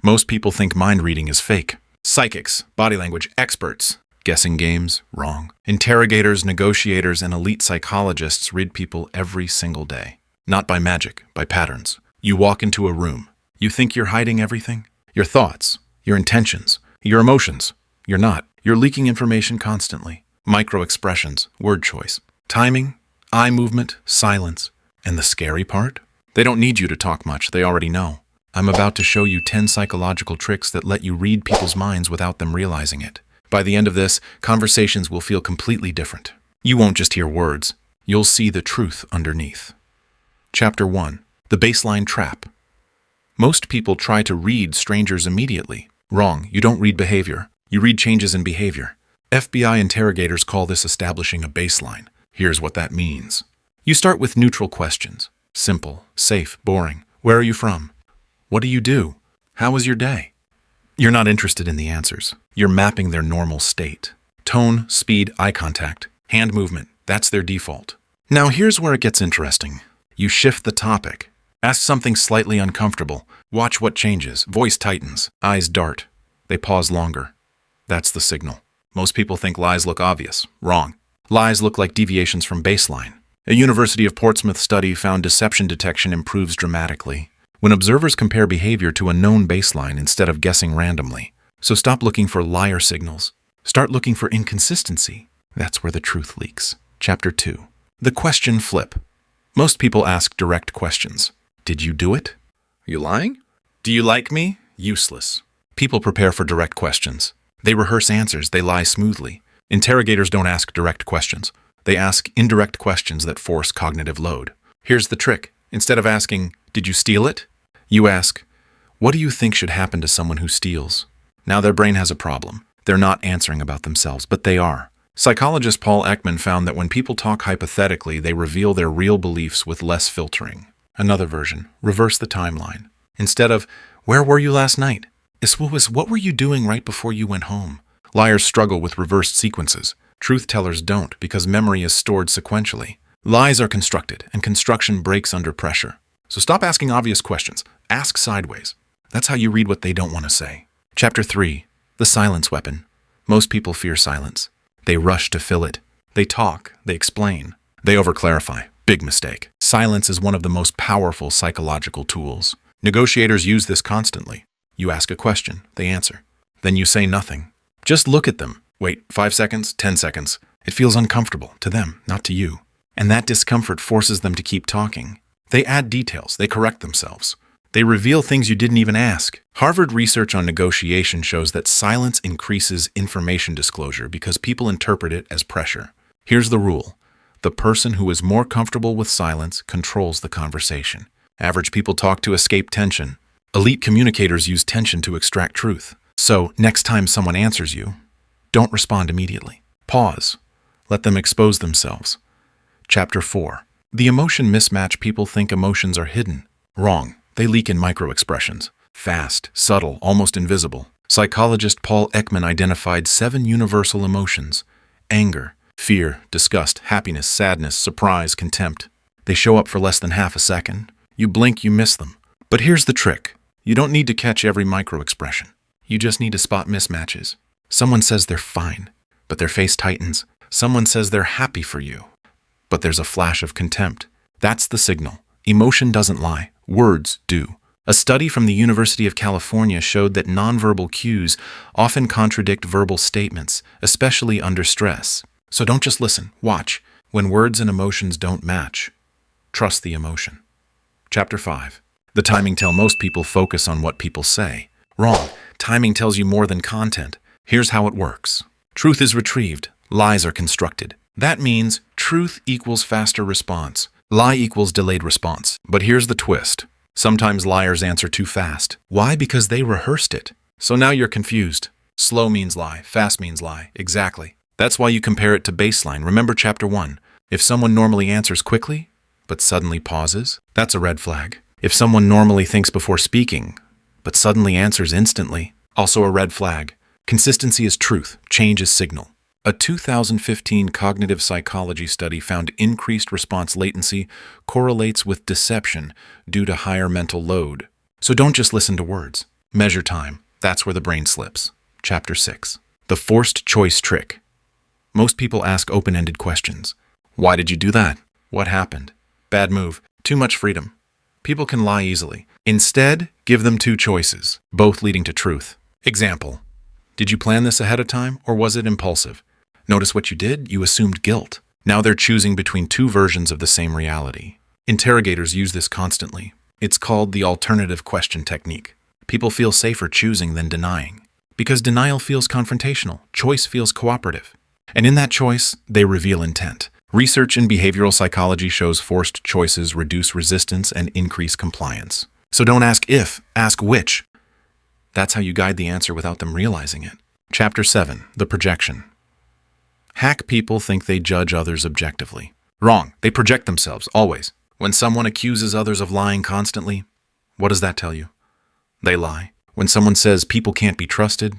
Most people think mind reading is fake. Psychics, body language experts, guessing games, wrong. Interrogators, negotiators, and elite psychologists read people every single day. Not by magic, by patterns. You walk into a room. You think you're hiding everything? Your thoughts, your intentions, your emotions. You're not. You're leaking information constantly. Micro expressions, word choice, timing, eye movement, silence. And the scary part? They don't need you to talk much. They already know. I'm about to show you 10 psychological tricks that let you read people's minds without them realizing it. By the end of this, conversations will feel completely different. You won't just hear words. You'll see the truth underneath. Chapter 1. The Baseline Trap. Most people try to read strangers immediately. Wrong. You don't read behavior. You read changes in behavior. FBI interrogators call this establishing a baseline. Here's what that means. You start with neutral questions. Simple, safe, boring. Where are you from? What do you do? How was your day? You're not interested in the answers. You're mapping their normal state. Tone, speed, eye contact, hand movement. That's their default. Now here's where it gets interesting. You shift the topic. Ask something slightly uncomfortable. Watch what changes. Voice tightens. Eyes dart. They pause longer. That's the signal. Most people think lies look obvious. Wrong. Lies look like deviations from baseline. A University of Portsmouth study found deception detection improves dramatically when observers compare behavior to a known baseline instead of guessing randomly. So stop looking for liar signals. Start looking for inconsistency. That's where the truth leaks. Chapter 2. The question flip. Most people ask direct questions. Did you do it? Are you lying? Do you like me? Useless. People prepare for direct questions. They rehearse answers. They lie smoothly. Interrogators don't ask direct questions. They ask indirect questions that force cognitive load. Here's the trick. Instead of asking, did you steal it? You ask, what do you think should happen to someone who steals? Now their brain has a problem. They're not answering about themselves, but they are. Psychologist Paul Ekman found that when people talk hypothetically, they reveal their real beliefs with less filtering. Another version, reverse the timeline. Instead of, where were you last night? It was, what were you doing right before you went home? Liars struggle with reversed sequences. Truth tellers don't, because memory is stored sequentially. Lies are constructed, and construction breaks under pressure. So stop asking obvious questions. Ask sideways. That's how you read what they don't want to say. Chapter 3. The Silence Weapon. Most people fear silence. They rush to fill it. They talk. They explain. They overclarify. Big mistake. Silence is one of the most powerful psychological tools. Negotiators use this constantly. You ask a question. They answer. Then you say nothing. Just look at them. Wait 5 seconds, 10 seconds. It feels uncomfortable to them, not to you. And that discomfort forces them to keep talking. They add details. They correct themselves. They reveal things you didn't even ask. Harvard research on negotiation shows that silence increases information disclosure because people interpret it as pressure. Here's the rule. The person who is more comfortable with silence controls the conversation. Average people talk to escape tension. Elite communicators use tension to extract truth. So, next time someone answers you, don't respond immediately. Pause. Let them expose themselves. Chapter 4. The emotion mismatch. People think emotions are hidden. Wrong. They leak in micro-expressions. Fast, subtle, almost invisible. Psychologist Paul Ekman identified 7 universal emotions. Anger, fear, disgust, happiness, sadness, surprise, contempt. They show up for less than half a second. You blink, you miss them. But here's the trick. You don't need to catch every micro-expression. You just need to spot mismatches. Someone says they're fine, but their face tightens. Someone says they're happy for you, but there's a flash of contempt. That's the signal. Emotion doesn't lie. Words do. A study from the University of California showed that nonverbal cues often contradict verbal statements, especially under stress. So don't just listen. Watch. When words and emotions don't match, trust the emotion. Chapter 5. The timing tell. Most people focus on what people say. Wrong. Timing tells you more than content. Here's how it works. Truth is retrieved. Lies are constructed. That means truth equals faster response. Lie equals delayed response. But here's the twist. Sometimes liars answer too fast. Why? Because they rehearsed it. So now you're confused. Slow means lie. Fast means lie. Exactly. That's why you compare it to baseline. Remember chapter 1. If someone normally answers quickly, but suddenly pauses, that's a red flag. If someone normally thinks before speaking, but suddenly answers instantly, also a red flag. Consistency is truth. Change is signal. A 2015 cognitive psychology study found increased response latency correlates with deception due to higher mental load. So don't just listen to words. Measure time. That's where the brain slips. Chapter 6. The forced choice trick. Most people ask open-ended questions. Why did you do that? What happened? Bad move. Too much freedom. People can lie easily. Instead, give them two choices, both leading to truth. Example. Did you plan this ahead of time, or was it impulsive? Notice what you did? You assumed guilt. Now they're choosing between two versions of the same reality. Interrogators use this constantly. It's called the alternative question technique. People feel safer choosing than denying. Because denial feels confrontational, choice feels cooperative. And in that choice, they reveal intent. Research in behavioral psychology shows forced choices reduce resistance and increase compliance. So don't ask if, ask which. That's how you guide the answer without them realizing it. Chapter 7. The projection. Hack people think they judge others objectively. Wrong. They project themselves, always. When someone accuses others of lying constantly, what does that tell you? They lie. When someone says people can't be trusted,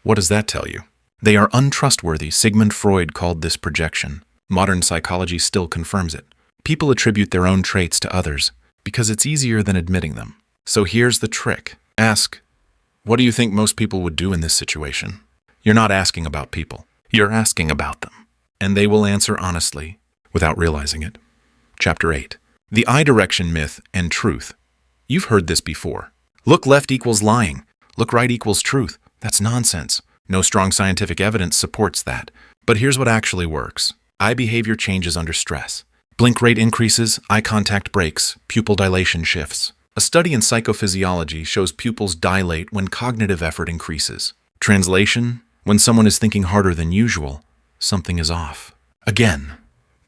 what does that tell you? They are untrustworthy. Sigmund Freud called this projection. Modern psychology still confirms it. People attribute their own traits to others because it's easier than admitting them. So here's the trick. Ask, what do you think most people would do in this situation? You're not asking about people. You're asking about them. And they will answer honestly without realizing it. Chapter 8. The eye direction myth and truth. You've heard this before. Look left equals lying. Look right equals truth. That's nonsense. No strong scientific evidence supports that. But here's what actually works. Eye behavior changes under stress. Blink rate increases, eye contact breaks, pupil dilation shifts. A study in psychophysiology shows pupils dilate when cognitive effort increases. Translation: when someone is thinking harder than usual, something is off. Again,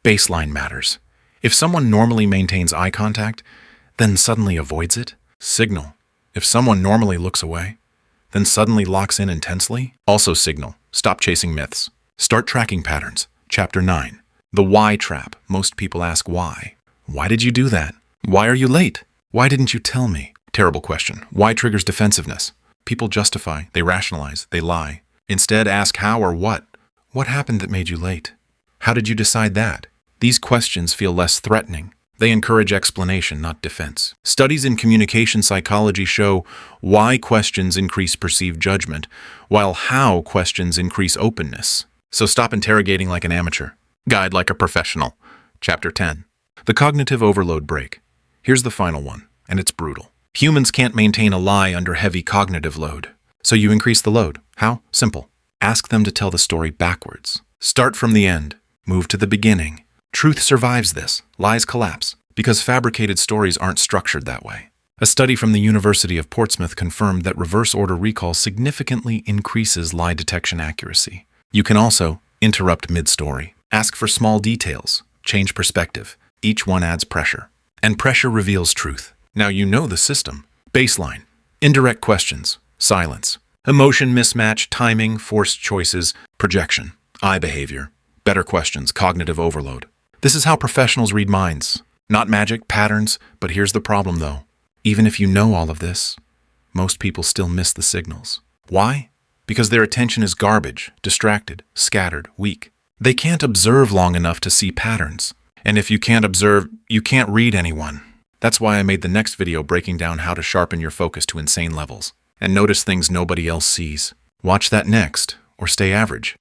baseline matters. If someone normally maintains eye contact, then suddenly avoids it, signal. If someone normally looks away, then suddenly locks in intensely, also signal. Stop chasing myths. Start tracking patterns. Chapter 9. The why trap. Most people ask why. Why did you do that? Why are you late? Why didn't you tell me? Terrible question. Why triggers defensiveness? People justify, they rationalize, they lie. Instead, ask how or what. What happened that made you late? How did you decide that? These questions feel less threatening. They encourage explanation, not defense. Studies in communication psychology show why questions increase perceived judgment, while how questions increase openness. So stop interrogating like an amateur. Guide like a professional. Chapter 10. The cognitive overload break. Here's the final one, and it's brutal. Humans can't maintain a lie under heavy cognitive load. So you increase the load. How? Simple. Ask them to tell the story backwards. Start from the end. Move to the beginning. Truth survives this. Lies collapse, because fabricated stories aren't structured that way. A study from the University of Portsmouth confirmed that reverse order recall significantly increases lie detection accuracy. You can also interrupt mid-story. Ask for small details. Change perspective. Each one adds pressure. And pressure reveals truth. Now you know the system. Baseline. Indirect questions. Silence. Emotion mismatch, timing, forced choices, projection. Eye behavior. Better questions, cognitive overload. This is how professionals read minds. Not magic, patterns, but here's the problem though. Even if you know all of this, most people still miss the signals. Why? Because their attention is garbage, distracted, scattered, weak. They can't observe long enough to see patterns. And if you can't observe, you can't read anyone. That's why I made the next video breaking down how to sharpen your focus to insane levels and notice things nobody else sees. Watch that next, or stay average.